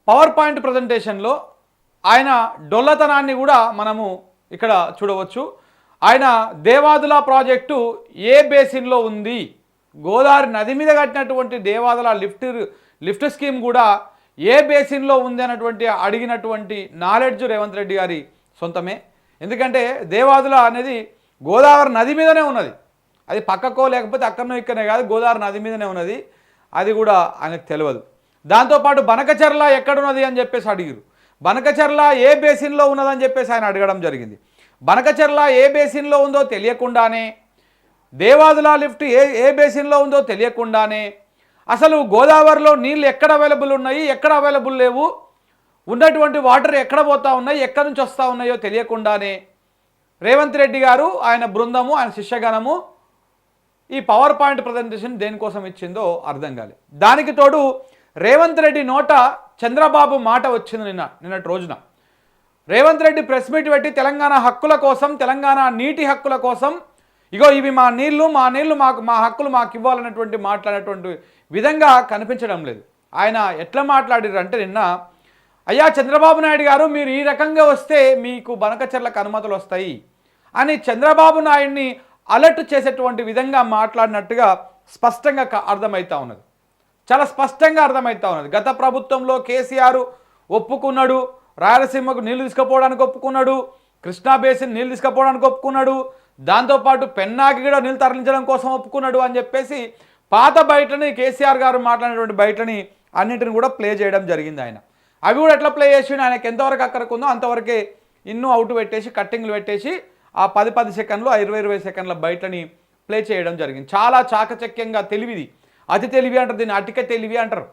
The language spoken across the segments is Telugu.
పవర్ పాయింట్ ప్రజెంటేషన్లో ఆయన డొల్లతనాన్ని కూడా మనము ఇక్కడ చూడవచ్చు. ఆయన దేవాదుల ప్రాజెక్టు ఏ బేసిన్లో ఉంది, గోదావరి నది మీద కట్టినటువంటి దేవాదుల లిఫ్ట్ స్కీమ్ కూడా ఏ బేసిన్లో ఉంది అన్నటువంటి అడిగినటువంటి నాలెడ్జ్ రేవంత్ రెడ్డి గారి సొంతమే. ఎందుకంటే దేవాదుల అనేది గోదావరి నది మీదనే ఉన్నది. అది పక్కకో లేకపోతే అక్కడనో ఇక్కడనే కాదు, గోదావరి నది మీదనే ఉన్నది. అది కూడా ఆయనకు తెలియదు. దాంతోపాటు బనకచెర్ల ఎక్కడున్నది అని చెప్పేసి అడిగారు. బనకచెర్ల ఏ బేసిన్లో ఉన్నదని చెప్పేసి ఆయన అడగడం జరిగింది. బనకచెర్ల ఏ బేసిన్లో ఉందో తెలియకుండానే, దేవాదుల లిఫ్ట్ ఏ బేసిన్లో ఉందో తెలియకుండానే, అసలు గోదావరిలో నీళ్ళు ఎక్కడ అవైలబుల్ ఉన్నాయి, ఎక్కడ అవైలబుల్ లేవు, ఉన్నటువంటి వాటర్ ఎక్కడ పోతా ఉన్నాయి, ఎక్కడి నుంచి వస్తూ ఉన్నాయో తెలియకుండానే రేవంత్ రెడ్డి గారు, ఆయన బృందము, ఆయన శిష్యగణము ఈ పవర్ పాయింట్ ప్రజెంటేషన్ దేనికోసం ఇచ్చిందో అర్థం కాలేదు. దానికి తోడు రేవంత్ రెడ్డి నోట చంద్రబాబు మాట వచ్చింది నిన్నటి రోజున. రేవంత్ రెడ్డి ప్రెస్ మీట్ పెట్టి తెలంగాణ హక్కుల కోసం, తెలంగాణ నీటి హక్కుల కోసం, ఇగో ఇవి మా నీళ్లు మాకు, మా హక్కులు మాకు ఇవ్వాలన్నటువంటి మాట్లాడేటువంటి విధంగా కనిపించడం లేదు. ఆయన ఎట్లా మాట్లాడారు అంటే నిన్న, అయ్యా చంద్రబాబు నాయుడు గారు మీరు ఈ రకంగా వస్తే మీకు బనకచెర్లకు అనుమతులు వస్తాయి అని చంద్రబాబు నాయుడిని అలర్ట్ చేసేటువంటి విధంగా మాట్లాడినట్టుగా స్పష్టంగా అర్థమవుతా ఉన్నది. చాలా స్పష్టంగా అర్థమవుతా ఉన్నది. గత ప్రభుత్వంలో కేసీఆర్ ఒప్పుకున్నాడు, రాయలసీమకు నీళ్లు తీసుకుపోవడానికి ఒప్పుకున్నాడు, కృష్ణా బేసిన్ నీళ్ళు తీసుకుపోవడానికి ఒప్పుకున్నాడు, దాంతోపాటు పెన్నాకి కూడా నీళ్ళు తరలించడం కోసం ఒప్పుకున్నాడు అని చెప్పేసి పాత బయటని కేసీఆర్ గారు మాట్లాడినటువంటి బయటని అన్నింటిని కూడా ప్లే చేయడం జరిగింది. ఆయన అవి కూడా ఎట్లా ప్లే చేసి ఆయనకి ఎంతవరకు అక్కడికుందో అంతవరకే ఇన్నూ అవుట్ పెట్టేసి, కట్టింగ్లు పెట్టేసి ఆ 10 సెకండ్లు, 20 సెకండ్ల బయటని ప్లే చేయడం జరిగింది. చాలా చాకచక్యంగా, తెలివిది, అతి తెలివి అంటారు దీన్ని, అటిక తెలివి అంటారు.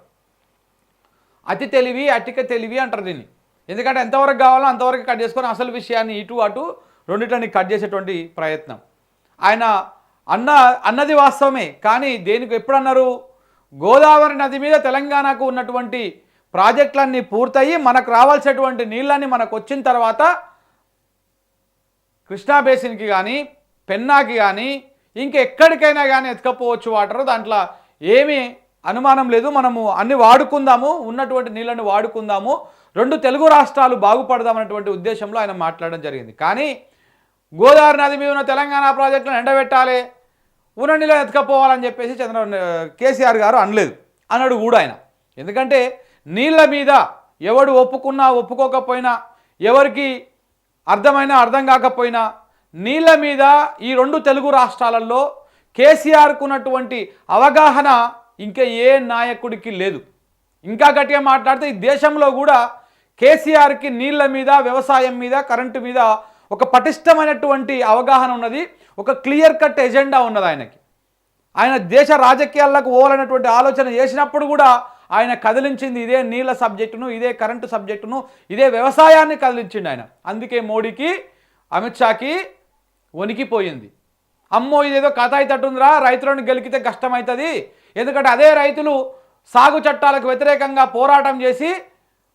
అతి తెలివి, అటిక తెలివి అంటారు దీన్ని. ఎందుకంటే ఎంతవరకు కావాలో అంతవరకు కట్ చేసుకొని అసలు విషయాన్ని ఇటు అటు రెండింటిని కట్ చేసేటువంటి ప్రయత్నం. ఆయన అన్నది వాస్తవమే, కానీ దేనికి ఎప్పుడు అన్నారు? గోదావరి నది మీద తెలంగాణకు ఉన్నటువంటి ప్రాజెక్టులన్నీ పూర్తయి మనకు రావాల్సినటువంటి నీళ్ళన్నీ మనకు వచ్చిన తర్వాత కృష్ణా బేసిన్కి కానీ, పెన్నాకి కానీ, ఇంకెక్కడికైనా కానీ ఎత్తుకపోవచ్చు వాటర్, దాంట్లో ఏమీ అనుమానం లేదు, మనము అన్ని వాడుకుందాము, ఉన్నటువంటి నీళ్ళని వాడుకుందాము, 2 తెలుగు రాష్ట్రాలు బాగుపడదామన్నటువంటి ఉద్దేశంలో ఆయన మాట్లాడడం జరిగింది. కానీ గోదావరి నది మీద ఉన్న తెలంగాణ ప్రాజెక్టులను ఎండబెట్టాలి, ఉన్న నీళ్ళని ఎత్తుకపోవాలని చెప్పేసి కేసీఆర్ గారు అన్నాడు కూడా ఆయన. ఎందుకంటే నీళ్ళ మీద ఎవడు ఒప్పుకున్నా ఒప్పుకోకపోయినా, ఎవరికి అర్థమైనా అర్థం కాకపోయినా, నీళ్ళ మీద ఈ 2 తెలుగు రాష్ట్రాలలో కేసీఆర్కు ఉన్నటువంటి అవగాహన ఇంకా ఏ నాయకుడికి లేదు. ఇంకా గట్టిగా మాట్లాడితే ఈ దేశంలో కూడా కేసీఆర్కి నీళ్ళ మీద, వ్యవసాయం మీద, కరెంటు మీద ఒక పటిష్టమైనటువంటి అవగాహన ఉన్నది, ఒక క్లియర్ కట్ ఎజెండా ఉన్నది ఆయనకి. ఆయన దేశ రాజకీయాలకు పోవాలన్నటువంటి ఆలోచన చేసినప్పుడు కూడా ఆయన కదిలించింది ఇదే నీళ్ళ సబ్జెక్టును, ఇదే కరెంటు సబ్జెక్టును, ఇదే వ్యవసాయాన్ని కదిలించిండు ఆయన. అందుకే మోడీకి, అమిత్ షాకి వణికిపోయింది. అమ్మో ఇదేదో కథ అవుతుందిరా, రైతులను గెలికితే కష్టమవుతుంది, ఎందుకంటే అదే రైతులు సాగు చట్టాలకు వ్యతిరేకంగా పోరాటం చేసి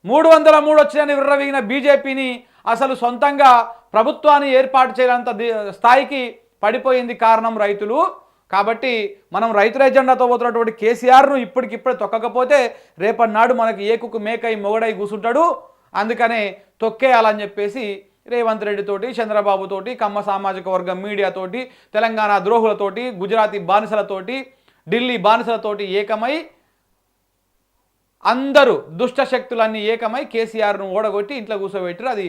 303 వచ్చినని విర్రవీగిన బీజేపీని అసలు సొంతంగా ప్రభుత్వాన్ని ఏర్పాటు చేయనంత స్థాయికి పడిపోయింది కారణం రైతులు. కాబట్టి మనం రైతుల ఎజెండాతో పోతున్నటువంటి కేసీఆర్ను ఇప్పటికిప్పుడే తొక్కకపోతే రేపటి నాడు మనకి ఏకుకు మేకై మొగడై కూసుంటాడు. అందుకనే తొక్కేయాలని చెప్పేసి రేవంత్ రెడ్డితోటి, చంద్రబాబుతోటి, కమ్మ సామాజిక వర్గం మీడియాతోటి, తెలంగాణ ద్రోహులతోటి, గుజరాతీ బానిసలతోటి, ఢిల్లీ బానిసలతోటి ఏకమై అందరూ దుష్ట శక్తులన్నీ ఏకమై కేసీఆర్ను ఓడగొట్టి ఇంట్లో కూర్చోబెట్టారు. అది